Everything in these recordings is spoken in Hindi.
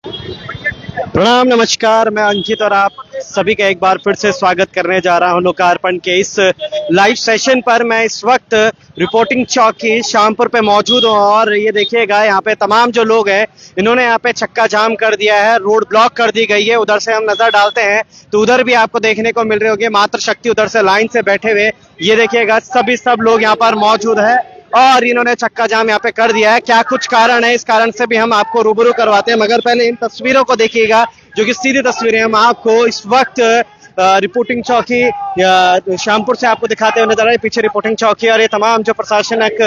प्रणाम, नमस्कार। मैं अंकित और आप सभी का एक बार फिर से स्वागत करने जा रहा हूं लोकार्पण के इस लाइव सेशन पर। मैं इस वक्त रिपोर्टिंग चौकी शामपुर पे मौजूद हूं और ये देखिएगा यहाँ पे तमाम जो लोग हैं इन्होंने यहाँ पे चक्का जाम कर दिया है, रोड ब्लॉक कर दी गई है। उधर से हम नजर डालते हैं तो उधर भी आपको देखने को मिल रही होगी मातृशक्ति उधर से लाइन से बैठे हुए। ये देखिएगा सब लोग यहाँ पर मौजूद है और इन्होंने चक्का जाम यहाँ पे कर दिया है। क्या कुछ कारण है, इस कारण से भी हम आपको रूबरू करवाते हैं, मगर पहले इन तस्वीरों को देखिएगा जो कि सीधी तस्वीरें हम आपको इस वक्त रिपोर्टिंग चौकी शामपुर से आपको दिखाते हुए नजर आ रहे हैं। पीछे रिपोर्टिंग चौकी और ये तमाम जो प्रशासनिक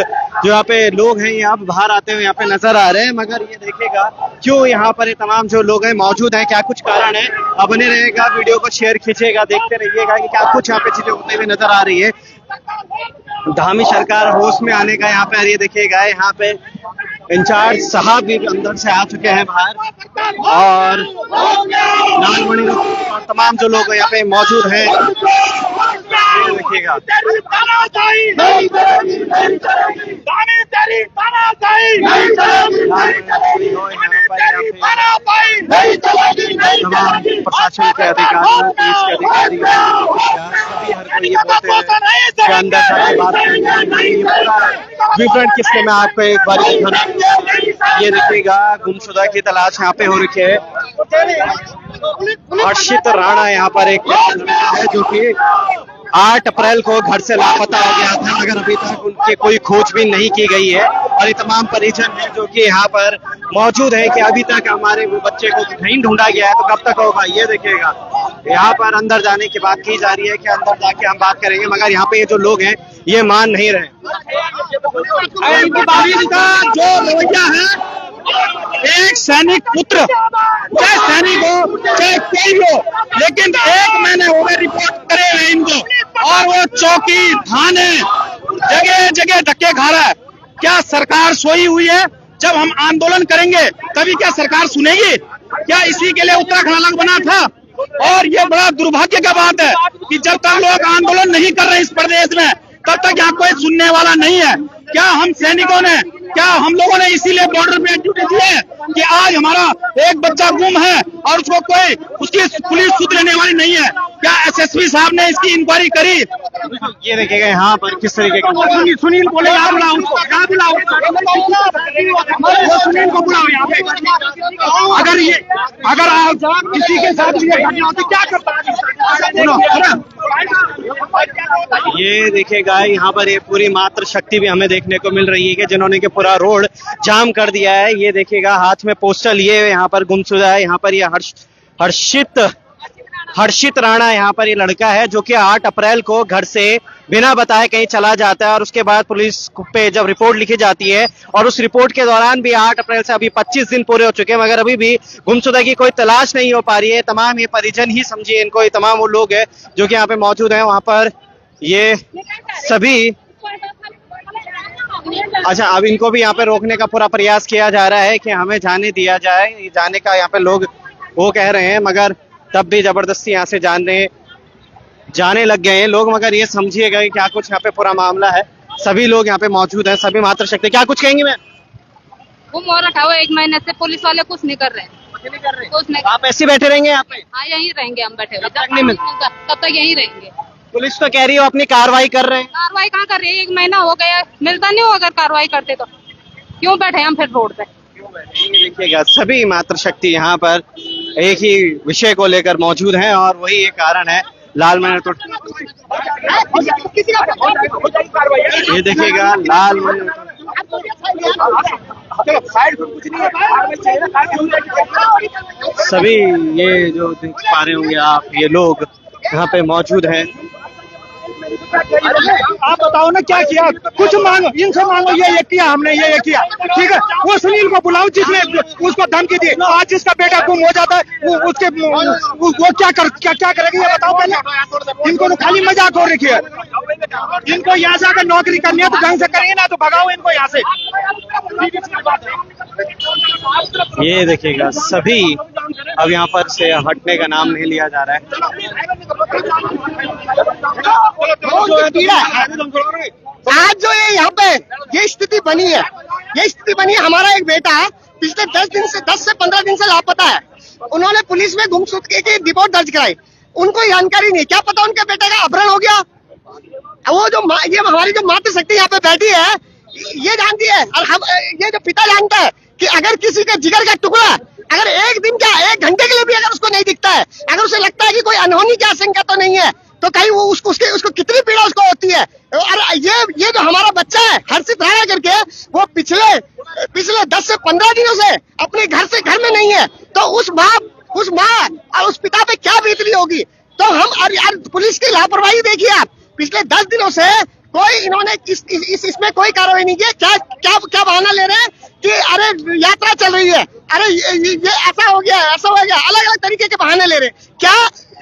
जो यहाँ पे लोग हैं यहाँ बाहर आते हुए यहाँ पे नजर आ रहे हैं। मगर ये देखिएगा क्यों यहाँ पर ये तमाम जो लोग हैं मौजूद हैं, क्या कुछ कारण है। अब बने रहेगा, वीडियो को शेयर कीजिएगा, देखते रहिएगा कि क्या कुछ यहाँ पे चीजें होते हुए नजर आ रही है। धामी सरकार होश में आने का यहाँ पे ये देखिएगा, यहाँ पे इंचार्ज साहब भी अंदर से आ चुके हैं बाहर और लालमणि और तमाम जो लोग यहाँ पे मौजूद हैं ये देखिएगा। प्रशासन के अधिकारी, पुलिस के अधिकारी सभी हर कोई ये बोलते हैं कि अंदर जाके बात विवरण किसके मैं आपको एक बार ये देखिएगा। गुमशुदा की तलाश यहाँ पे हो रखी है। हर्षित राणा यहाँ पर एक है जो कि 8 अप्रैल को घर से लापता हो गया था, मगर अभी तक उनकी कोई खोजबीन नहीं की गई है। और ये तमाम परिजन है जो कि यहाँ पर मौजूद है कि अभी तक हमारे वो बच्चे को कहीं ढूंढा गया है, तो कब तक होगा। ये देखिएगा यहाँ पर अंदर जाने की बात की जा रही है कि अंदर जाके हम बात करेंगे, मगर यहाँ पे ये जो लोग हैं ये मान नहीं रहे। जो रवैया है, एक सैनिक पुत्र चाहे सैनिक हो चाहे कोई हो, लेकिन 1 महीने हो गए रिपोर्ट करे हैं इनको और वो चौकी थाने जगह जगह धक्के खा रहा है। क्या सरकार सोई हुई है? जब हम आंदोलन करेंगे तभी क्या सरकार सुनेगी? क्या इसी के लिए उत्तराखंड अलग बना था? और ये बड़ा दुर्भाग्य का बात है कि जब तक लोग आंदोलन नहीं कर रहे इस प्रदेश में तब तक यहाँ कोई सुनने वाला नहीं है। क्या हम सैनिकों ने, क्या हम लोगों ने इसीलिए बॉर्डर पे ड्यूटी दी है कि आज हमारा एक बच्चा गुम है और उसको कोई उसकी पुलिस सुध लेने वाली नहीं है? क्या एसएसपी साहब ने इसकी इंक्वायरी करी? ये देखिएगा यहाँ पर किस तरीके का सुनील बोले यहाँ बुलाओ उसको, यहाँ बुलाओ सुनील को बुलाओ यहाँ पे। अगर आप किसी के साथ ये घटना होती क्या करता है? ये देखिएगा यहाँ पर ये पूरी मातृशक्ति भी हमें देखने को मिल रही है कि जिन्होंने के पूरा रोड जाम कर दिया है। ये देखिएगा हाथ में पोस्टर लिए यहाँ पर गुमशुदा है। यहाँ पर ये हर्षित राणा यहाँ पर ये लड़का है जो कि 8 अप्रैल को घर से बिना बताए कहीं चला जाता है और उसके बाद पुलिस पे जब रिपोर्ट लिखी जाती है और उस रिपोर्ट के दौरान भी 8 अप्रैल से अभी 25 दिन पूरे हो चुके हैं, मगर अभी भी गुमशुदा की कोई तलाश नहीं हो पा रही है। तमाम ये परिजन ही समझिए इनको, ये तमाम वो लोग हैं जो कि यहाँ पे मौजूद हैं वहां पर ये सभी। अच्छा, अब इनको भी यहाँ पे रोकने का पूरा प्रयास किया जा रहा है कि हमें जाने दिया जाए। जाने का यहाँ पे लोग वो कह रहे हैं, मगर तब भी जबरदस्ती यहाँ से जाने लग गए हैं लोग। मगर ये समझिएगा कि क्या कुछ यहाँ पे पूरा मामला है। सभी लोग यहाँ पे मौजूद हैं, सभी मातृशक्ति। क्या कुछ कहेंगे मैम? गुम हो रखा है 1 महीने से, पुलिस वाले कुछ नहीं कर रहे हैं। कुछ नहीं। आप ऐसे बैठे रहेंगे यहाँ पे? हाँ, यहीं रहेंगे हम बैठे हुए, तब तक नहीं मिलता? तब तक यहीं रहेंगे। पुलिस तो कह रही है अपनी कार्रवाई कर रहे हैं। कार्रवाई कहाँ कर रही है? 1 महीना हो गया, मिलता नहीं हो। अगर कार्रवाई करते तो क्यों बैठे हम फिर रोड पे? देखिएगा सभी मातृशक्ति यहाँ पर एक ही विषय को लेकर मौजूद हैं और वही एक कारण है लालमणि तो ये देखिएगा लालमणि सभी ये जो देख पा रहे होंगे आप, ये लोग यहाँ पे मौजूद हैं। आप बताओ ना क्या किया? कुछ मांगो, इनसे मांगो ये किया हमने, ये किया, ठीक है? वो सुनील को बुलाओ जिसने उसको धमकी दी। आज जिसका बेटा गुम हो जाता है वो क्या करेगी ये बताओ पहले। इनको तो खाली मजाक हो रखी है। इनको यहाँ से अगर नौकरी करनी है तो ढंग से करेंगे ना तो भगाओ इनको यहाँ से। ये देखिएगा सभी अब यहाँ पर से हटने का नाम नहीं लिया जा रहा है। आज जो ये यहाँ पे ये स्थिति बनी है, हमारा एक बेटा पिछले 10 से 15 दिन से लापता है। उन्होंने पुलिस में गुमशुदगी की रिपोर्ट दर्ज कराई, उनको जानकारी नहीं, क्या पता उनके बेटे का अपहरण हो गया। वो जो ये हमारी जो मातृशक्ति यहाँ पे बैठी है ये जानती है, और हम ये जो पिता जानता है कि अगर किसी का जिगर का टुकड़ा अगर एक दिन क्या 1 घंटे के लिए भी अगर उसको नहीं दिखता है, अगर उसे लगता है कि कोई अनहोनी की आशंका तो नहीं है, तो कहीं वो उसको कितनी पीड़ा उसको होती है। और ये जो हमारा बच्चा है हर्षित राणा करके, वो पिछले 10 से 15 दिनों से अपने घर में नहीं है, तो उस माँ और उस पिता पे क्या बीतनी होगी। तो हम यार पुलिस की लापरवाही देखिए आप, पिछले 10 दिनों से कोई इन्होंने इसमें कोई कार्रवाई नहीं की। क्या बहाना ले रहे हैं कि अरे यात्रा चल रही है, अरे ये ऐसा हो गया, अलग अलग तरीके के बहाने ले रहे हैं। क्या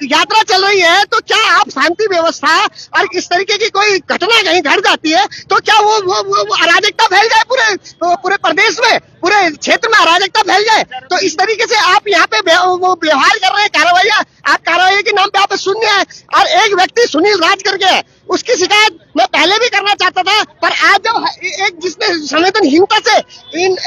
यात्रा चल रही है तो क्या आप शांति व्यवस्था और इस तरीके की कोई घटना कहीं घट जाती है तो क्या वो अराजकता फैल जाए पूरे प्रदेश में, पूरे क्षेत्र में अराजकता फैल जाए। तो इस तरीके से आप यहाँ पे वो व्यवहार कर रहे हैं, कार्रवाई के नाम पे आप शून्य है। और एक व्यक्ति सुनील राज करके है, उसकी शिकायत मैं पहले भी करना चाहता था, पर आज जब एक जिसने संवेदनहीनता से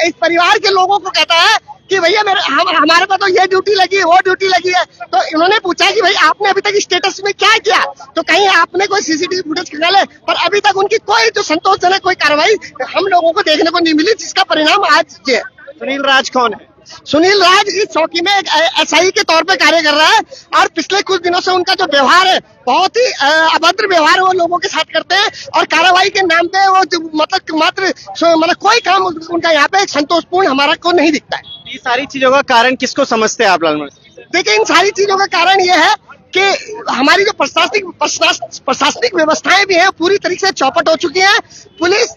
इस परिवार के लोगों को कहता है कि भैया हमारे पास तो ये ड्यूटी लगी है, वो ड्यूटी लगी है, तो इन्होंने पूछा कि भाई आपने अभी तक स्टेटस में क्या किया, तो कहीं आपने कोई सीसीटीवी फुटेज निकाले, पर अभी तक उनकी कोई जो संतोषजनक कोई कार्रवाई हम लोगों को देखने को नहीं मिली, जिसका परिणाम आज ये। सुनील राज कौन है? सुनील राज इस चौकी में एक एसआई के तौर पे कार्य कर रहा है, और पिछले कुछ दिनों से उनका जो व्यवहार है बहुत ही अभद्र व्यवहार वो लोगों के साथ करते हैं, और कार्रवाई के नाम पे वो मतलब कोई काम उनका यहाँ पे संतोषपूर्ण हमारा को नहीं दिखता है। ये सारी चीजों का कारण किसको समझते हैं आप लालमन? देखिए, इन सारी चीजों का कारण ये है कि हमारी जो प्रशासनिक व्यवस्थाएं भी हैं पूरी तरीके से चौपट हो चुकी हैं। पुलिस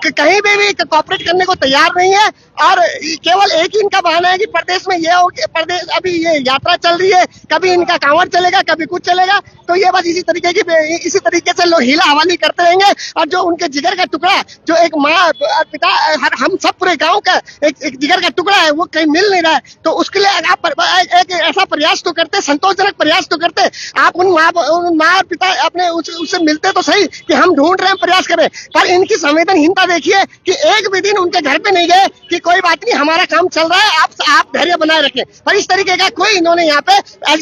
कहीं भी कॉपरेट करने को तैयार नहीं है, और केवल एक ही इनका बहाना है कि प्रदेश में ये हो, प्रदेश अभी ये यात्रा चल रही है, कभी इनका कांवड़ चलेगा, कभी कुछ चलेगा, तो ये बस इसी तरीके से लोग हीला हवाली करते रहेंगे। और जो उनके जिगर का टुकड़ा, जो एक माँ पिता हम सब पूरे गाँव का एक जिगर का टुकड़ा है, वो कहीं मिल नहीं रहा है, तो उसके लिए आप एक ऐसा प्रयास तो करते, संतोषजनक प्रयास तो करते, आप उन माँ और पिता अपने उससे मिलते तो सही कि हम ढूंढ रहे हैं, प्रयास करें। पर इनकी संवेदनहीनता देखिए कि एक भी दिन उनके घर पे नहीं गए कि कोई बात नहीं, हमारा काम चल रहा है, आप धैर्य बनाए रखें। पर इस तरीके का कोई इन्होंने यहाँ पे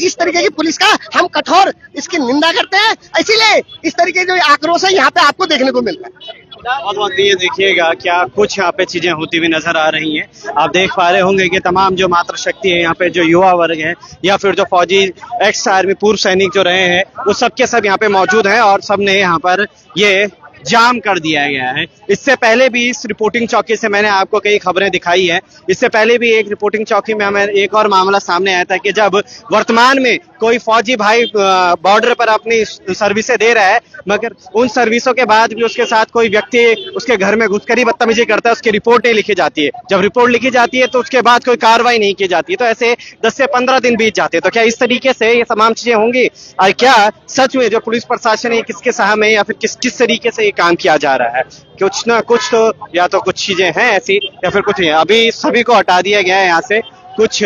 इस तरीके की पुलिस का हम कठोर इसकी निंदा करते हैं, इसीलिए इस तरीके जो आक्रोश है यहाँ पे आपको देखने को मिलता है। बहुत ये देखिएगा क्या कुछ यहाँ पे चीजें होती हुई नजर आ रही हैं। आप देख पा रहे होंगे कि तमाम जो मातृशक्ति है यहाँ पे, जो युवा वर्ग है या फिर जो फौजी एक्स आर्मी पूर्व सैनिक जो रहे हैं, वो सब के सब यहाँ पे मौजूद हैं, और सब ने यहाँ पर ये जाम कर दिया गया है। इससे पहले भी इस रिपोर्टिंग चौकी से मैंने आपको कई खबरें दिखाई है। इससे पहले भी एक रिपोर्टिंग चौकी में हमें एक और मामला सामने आया था कि जब वर्तमान में कोई फौजी भाई बॉर्डर पर अपनी सर्विसें दे रहा है, मगर उन सर्विसों के बाद भी उसके साथ कोई व्यक्ति उसके घर में घुसकर ही बदतमीजी करता है, उसकी रिपोर्ट नहीं लिखी जाती है। जब रिपोर्ट लिखी जाती है तो उसके बाद कोई कार्रवाई नहीं की जाती है, तो ऐसे 10 से 15 दिन बीत जाते हैं। तो क्या इस तरीके से ये तमाम चीजें होंगी, और क्या सच में जो पुलिस प्रशासन है किसके सहारे में या फिर किस तरीके से काम किया जा रहा है? कुछ ना कुछ तो, या तो कुछ चीजें हैं ऐसी या फिर कुछ नहीं। अभी सभी को हटा दिया गया है यहाँ से, कुछ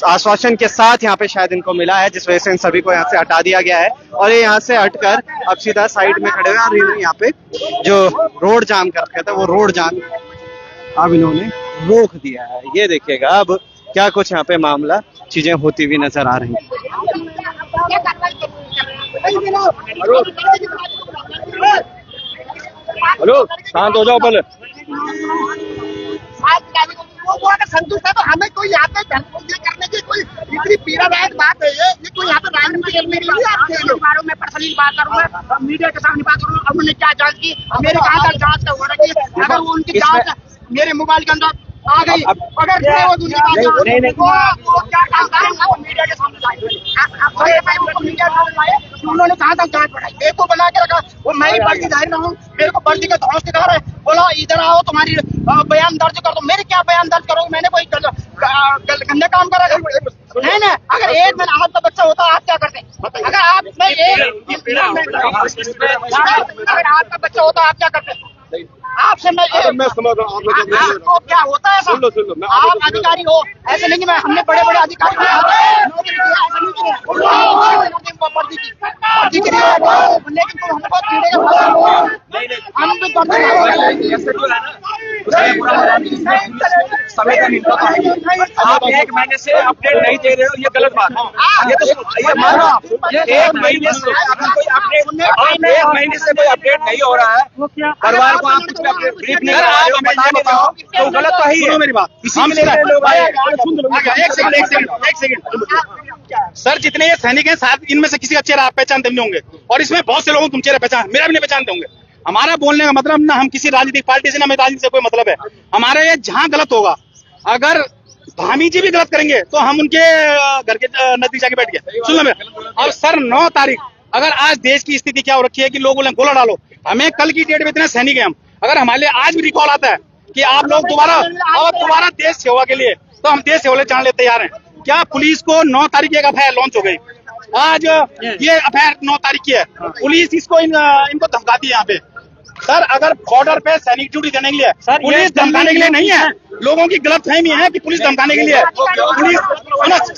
आश्वासन के साथ यहाँ पे शायद इनको मिला है, जिस वजह से इन सभी को यहाँ से हटा दिया गया है, और ये यहाँ से हटकर अब सीधा साइड में खड़े हुए, और यहाँ पे जो रोड जाम कर रखा था वो रोड जाम अब इन्होंने रोक दिया है। ये देखिएगा अब क्या कुछ यहाँ पे मामला चीजें होती हुई नजर आ रही हैं। हेलो, शांत हो जाओ पहले। वो अगर संतुष्ट है तो हमें कोई यहाँ पे करने की कोई इतनी पीड़ादायक बात है ये कोई यहाँ पे राजनीति करने के लिए आपके बारे में पर्सनली बात करूंगा, मीडिया के सामने बात करूंगा। अब उन्होंने क्या जांच की, मेरे कहा था जांच का हो रहा है, अगर वो उनकी जांच मेरे मोबाइल के अंदर आ गई, अगर वो दूसरी बात वो क्या काम करेंगे, वो मीडिया के सामने उन्होंने कहा था जांच बढ़ाई, एक को बना के रखा, वो मैं ही वर्दी धारी रहा हूँ, मेरे को वर्दी का धौंस दिखा रहा है, बोला इधर आओ तुम्हारी बयान दर्ज कर दो। मेरे क्या बयान दर्ज करोगे, मैंने कोई गंदा काम करा? नहीं नहीं, अगर एक में आपका बच्चा होता आप क्या करते? अगर आप अगर आपका बच्चा होता आप क्या करते? आपसे मैं समझ रहा हूँ आपको क्या होता है, सुन लो, आप अधिकारी हो, ऐसे नहीं कि मैं हमने बड़े बड़े अधिकारी लेकिन तुम हमको हम संवेदनहीनता तो है। आप 1 महीने से अपडेट नहीं दे रहे हो, ये गलत बात है। ये तो ये मानो आप 1 महीने से कोई अपडेट, आप 1 महीने से कोई अपडेट नहीं हो रहा है, परिवार को आप कुछ ब्रीफ नहीं कर रहे हो, बताओ तो गलत तो ही है। मेरी बात इसी के लिए लोग आए। एक सेकंड सर, जितने ये सैनिक हैं शायद इनमें से किसी का चेहरा आप पहचानते नहीं होंगे, और इसमें बहुत से लोगों को तुम चेहरा पहचान, मेरा भी नहीं पहचानते होंगे। हमारा बोलने का मतलब ना हम किसी राजनीतिक पार्टी से, ना हमें राजनीति से कोई मतलब है। हमारे ये जहां गलत होगा, अगर धामी जी भी गलत करेंगे तो हम उनके घर के नजदीक जाके बैठ गए, सुन लो मेरा। और सर 9 तारीख, अगर आज देश की स्थिति क्या हो रखी है कि लोग बोले गोला डालो, हमें कल की डेट में इतने सैनिक हैं हम, अगर हमारे लिए आज भी रिकॉल आता है कि आप लोग दोबारा देश सेवा के लिए, तो हम देश सेवा जाने लिए तैयार हैं। क्या पुलिस को 9 तारीख एक एफआईआर लॉन्च हो गई, आज ये एफआईआर 9 तारीख की है, पुलिस इसको इनको धमकाती है यहाँ पे। सर अगर बॉर्डर पे सैनिक ड्यूटी देने के लिए, पुलिस धमकाने के लिए नहीं है, लोगों की गलतफहमी है कि पुलिस धमकाने के लिए है। पुलिस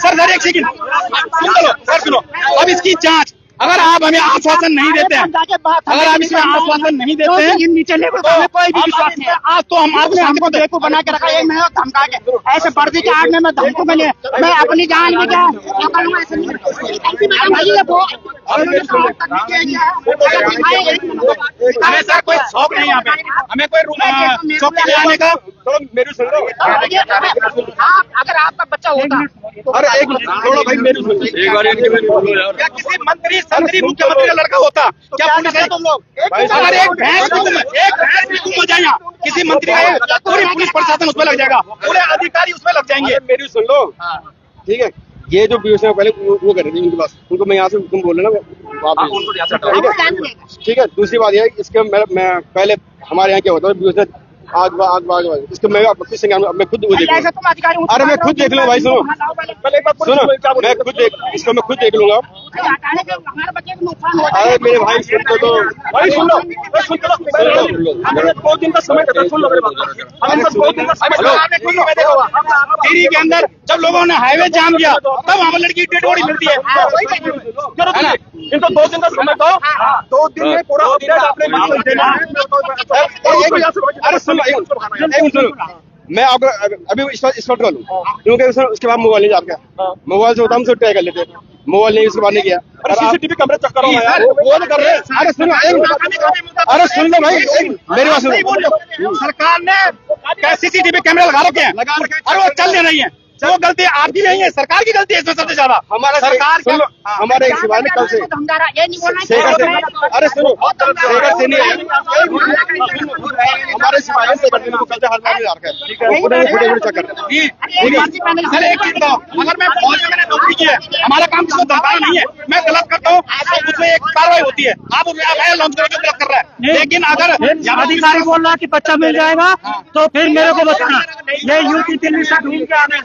सर एक सेकंड सुन लो सर, सुनो। अब इसकी जांच, अगर आप हमें आश्वासन नहीं देते हैं, अगर आप इसमें आश्वासन नहीं देते हैं, नीचे लेवल पर हमें कोई भी विश्वास नहीं है। तो हम आपको बेवकूफ बना के रखा है, मैं धमका के ऐसे वर्दी के आग में मैं धमकू के लिए मैं अपनी जान में क्या हमें सर कोई शौक नहीं, यहाँ पे हमें कोई शौक नहीं आने का। मेरी सुन लो, अगर आपका बच्चा होता, अरे एक थोड़ा भाई मेरी सुन, क्या किसी मंत्री मुख्यमंत्री का लड़का होता क्या पुलिस है? अगर एक भैंस भी गुम हो जाए यहाँ, किसी मंत्री का पूरी पुलिस प्रशासन उसमें लग जाएगा, पूरे अधिकारी उसमें लग जाएंगे। मेरी सुन लो, ठीक है। ये जो बीओसी पहले वो कर रही थी उनके पास, उनको मैं यहाँ से तुम बोल रहे ना, ठीक है। दूसरी बात यह है, इसके मैं पहले हमारे यहाँ क्या होता है, बीओसी आग इसको मैं खुद वो देख, अरे मैं खुद देख लूँ भाई, सुनो मैं खुद देख लूंगा। अरे मेरे भाई सुन तो भाई, सुन लो 2 दिन का समय देता, सुन लो मेरी बात। दिल्ली के अंदर जब लोगों ने हाईवे जाम किया, तब हमें लड़की डेड बॉडी मिलती है ना। इनको 2 दिन का समय दो, 2 दिन में पूरा अपडेट आपने देना है। अरे सुन मैं आपको अभी स्टार्ट कर लूँ, क्योंकि उसके बाद मोबाइल नहीं आपका, मोबाइल से होता हम ट्राई कर लेते, मोबाइल नहीं उसके बाद नहीं किया। सीसीटीवी कैमरे चेक करो यार, वो नहीं कर रहे। अरे सुन लो भाई, मेरी बात सुनो। सरकार ने सीसीटीवी कैमरे लगा रखे हैं और वो चल नहीं रही है, वो गलती आपकी नहीं है, सरकार की गलती है इसमें सबसे ज्यादा। हमारा सरकार हमारे एक सिवाय कल से अरे सुनो शेखर से नहीं, हमारे सिवाय से कल से हर बार जा रखा है। अगर मैं फौज में मैंने नौकरी की है, हमारा काम किसी को धमकाना नहीं है, मैं गलत करता हूँ उसमें एक कार्रवाई होती है, आप उसमें लॉन्च करके गलत कर रहा है। लेकिन अगर अधिकारी बोल रहा कि बच्चा मिल जाएगा तो फिर मेरे को बताना, ये यूपी दिल्ली से ढूंढ के आने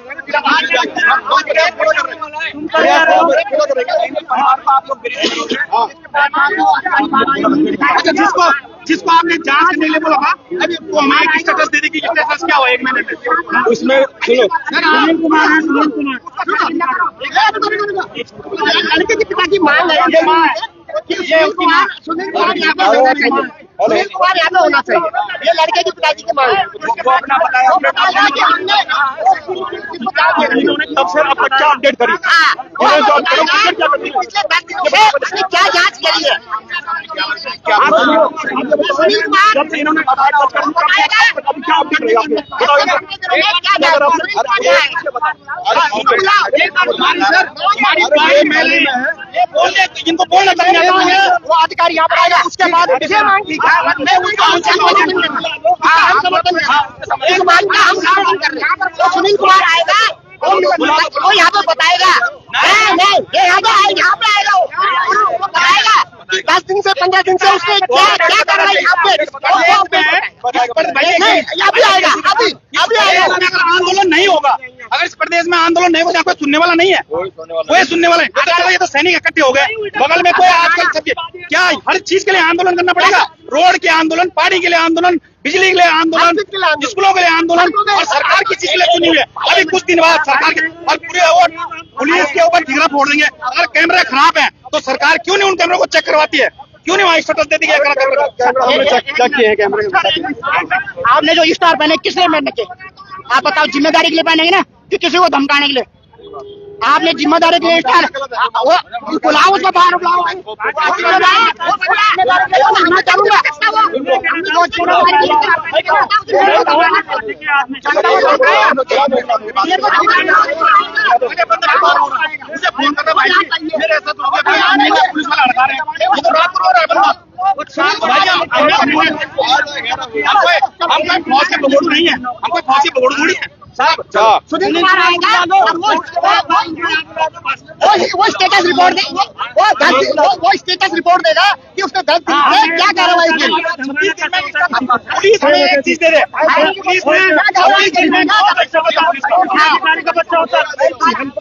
जिसको आपने जांच करने के लिए बोला था, अभी वो हमारे स्टेटस दे दी कि स्टेटस क्या हुआ 1 महीने में, उसमें सुनो लड़के के पिता की मांग है, ये माँ है, ये उसकी माँ सुनील कुमार यादव होना चाहिए, सुनील कुमार यादव होना चाहिए, ये लड़के की पिताजी की मांग है। उसको अपना बताया तब से अब तक क्या अपडेट करी, उसने क्या जांच करी है? सुनील कुमार इन्होंने जिनको बोलना चाहिए वो अधिकारी यहाँ पर आएगा, उसके बाद सुनील कुमार आएगा, वो यहाँ पे बताएगा, नहीं ये यहाँ पे आएगा, वो बताएगा 10 दिन से 15 दिन से उसने क्या कर रहा है यहाँ पे, अभी आएगा, अभी आएगा। आंदोलन नहीं होगा, अगर इस प्रदेश में आंदोलन नहीं होगा, कोई सुनने वाला नहीं है, कोई सुनने वाला है। ये तो सैनिक इकट्ठे हो गए बगल में, कोई आजकल सबके क्या हर चीज के लिए आंदोलन करना पड़ेगा, रोड के आंदोलन, पानी के लिए आंदोलन, बिजली के लिए आंदोलन, स्कूलों के लिए आंदोलन, और सरकार की चीज के लिए सुनी हुई है। अभी कुछ दिन बाद सरकार के और पूरे पुलिस के ऊपर ठिकरा फोड़ देंगे। अगर कैमरे खराब है तो सरकार क्यों नहीं उन कैमरों को चेक करवाती है, क्यों नहीं वहाँ स्टेटस देती है? चेक किए हैं कैमरे। आपने जो स्टार पहने किसने मैंने के आप बताओ जिम्मेदारी के लिए पहनेंगे ना कि किसी को धमकाने के लिए? आपने जिम्मेदारी के लिए वो बुलाओ, उसको बाहर बुलाओ। मैं करूँगा। हम कोई फौज के भगोड़ू नहीं है, हम कोई फौज के भगोड़ू थोड़ी है साहब। सुनील कुमार आएगा, वो स्टेटस रिपोर्ट दे, वो स्टेटस रिपोर्ट देगा कि उसने गलत क्या कार्रवाई की। पुलिस हमें एक चीज दे दे, पुलिस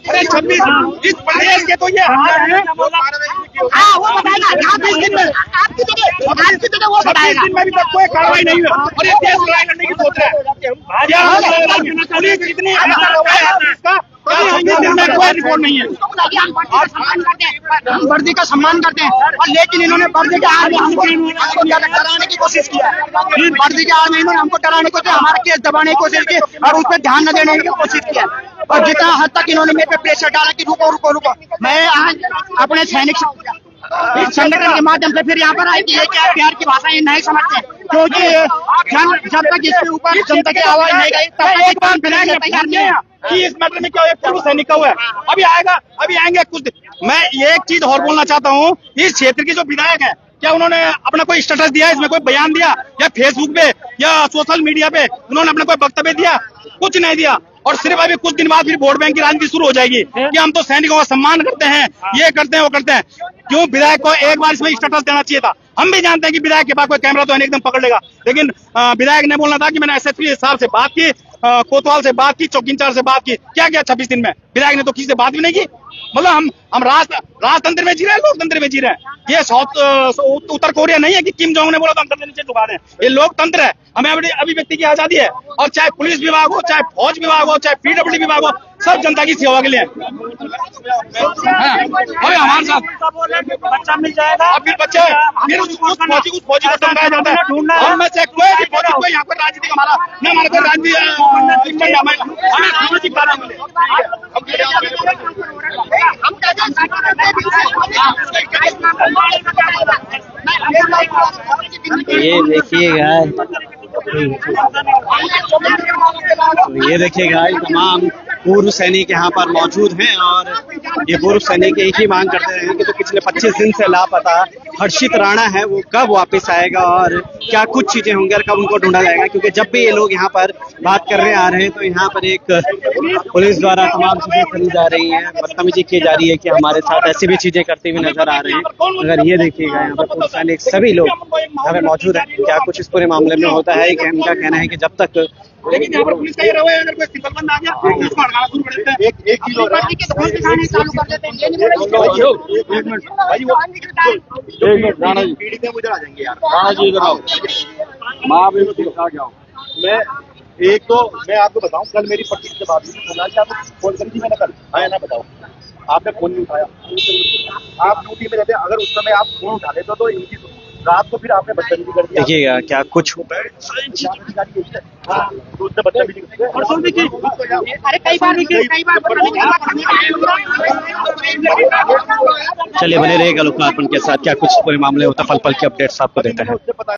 अरे 26 इस प्रदेश के तो ये हाल है। हाँ वो बताएगा, आपकी जगह वो बताएगा। 26 दिन में अभी तक कोई कार्रवाई नहीं हुई और ये देश लड़ाई लड़ने की सोच रहा है। पुलिस इतनी कोई रिपोर्ट नहीं है। हम वर्दी का सम्मान करते हैं और लेकिन इन्होंने वर्दी के आड़ में हमको डराने की कोशिश की है। वर्दी के आड़ में इन्होंने हमको डराने की कोशिश, हमारा केस दबाने की कोशिश की और उस पर ध्यान न देने की कोशिश की है। और जितना हद तक इन्होंने मेरे पे प्रेशर डाला कि रुको रुको रुको, मैं आज अपने सैनिक इस संगठन के माध्यम से फिर यहाँ पर आए कि ये क्या प्यार की भाषा ये नहीं समझते, क्योंकि जब तक इसके ऊपर जनता की आवाज नहीं गई तब तक एक बार तैयार नहीं है कि इस मैटर में क्या एक पूर्व सैनिक का हुआ है। अभी आएगा, अभी आएंगे कुछ दिन। मैं एक चीज और बोलना चाहता हूँ, इस क्षेत्र की जो विधायक है क्या उन्होंने अपना कोई स्टेटस दिया, इसमें कोई बयान दिया या फेसबुक पे या सोशल मीडिया पे उन्होंने अपना कोई वक्तव्य दिया? कुछ नहीं दिया। और सिर्फ अभी कुछ दिन बाद फिर वोट बैंक की राजनीति शुरू हो जाएगी कि हम तो सैनिकों का सम्मान करते हैं, ये करते हैं वो करते हैं। क्यों विधायक को एक बार इसमें स्टेटस देना चाहिए था? हम भी जानते हैं कि विधायक के पास कोई कैमरा तो है एकदम पकड़ लेगा, लेकिन विधायक ने बोलना था कि मैंने एसएसपी साहब से बात की, कोतवाल से बात की, चौकी इंचार्ज से बात की। क्या किया 26 दिन में? विधायक ने तो किसी से बात भी नहीं की। मतलब हम राजतंत्र में जी रहे हैं, लोकतंत्र में जी रहे हैं। ये उत्तर कोरिया नहीं है कि किम जोंग ने बोला तो हम कंधे नीचे झुका दें। ये लोकतंत्र है, हमें अभिव्यक्ति की आजादी है। और चाहे पुलिस विभाग हो, चाहे फौज विभाग हो, चाहे पीडब्ल्यूडी विभाग हो, सब जनता की सेवा के लिए। अरे हमारे साथ बच्चा मिल जाएगा, अब फिर बच्चे फिर उस फौजी को समझाया जाता है। हम में से कोई भी फौजी कोई यहाँ पर राजनीति हमारा न हमारा कोई राजनीति हमें सामाजिक कार्य मिले। ये देखिएगा, तो ये देखिएगा तमाम पूर्व सैनिक यहाँ पर मौजूद हैं और ये पूर्व सैनिक एक ही मांग करते रहे कि जो पिछले 25 दिन से लापता हर्षित राणा है वो कब वापस आएगा और क्या कुछ चीजें होंगी और कब उनको ढूंढा जाएगा। क्योंकि जब भी ये लोग यहाँ पर बात करने आ रहे हैं तो यहाँ पर एक पुलिस द्वारा तमाम चीजें करी जा रही हैं, बदतमीजी की जा रही है कि हमारे साथ ऐसी भी चीजें करते हुए नजर आ रहे हैं। अगर ये देखिएगा यहाँ पर पूर्व सैनिक सभी लोग यहाँ पे मौजूद हैं, क्या कुछ इस पूरे मामले में होता है कि इनका कहना है कि जब तक लेकिन यहाँ पर पुलिस का ये रवैया, अगर कोई सिंपलबंद आ गया उसको हड़काना शुरू कर देते हैं। एक चीज और चालू कर देते हैं। एक मिनट राणा जी, पीड़ित है मुझे आ जाएंगे यार। राणा जी इधर आओ, माँ बेटी दिखा के आओ। मैं एक तो मैं आपको बताऊं, कल मेरी पट्टी से बात हुई, आपको फोन करी थी मैंने कल, आया ना बताओ, आपने फोन नहीं उठाया। आप ड्यूटी में रहते, अगर उस समय आप फोन उठा लेते तो इनकी रात को फिर आपने बदतमीजी कर दिया। देखिएगा क्या कुछ होता है। अरे कई बार चलिए बने रहेगा लोकार्पण के साथ, क्या कुछ पूरे मामले होता है, पल पल के अपडेट्स आपको देते हैं।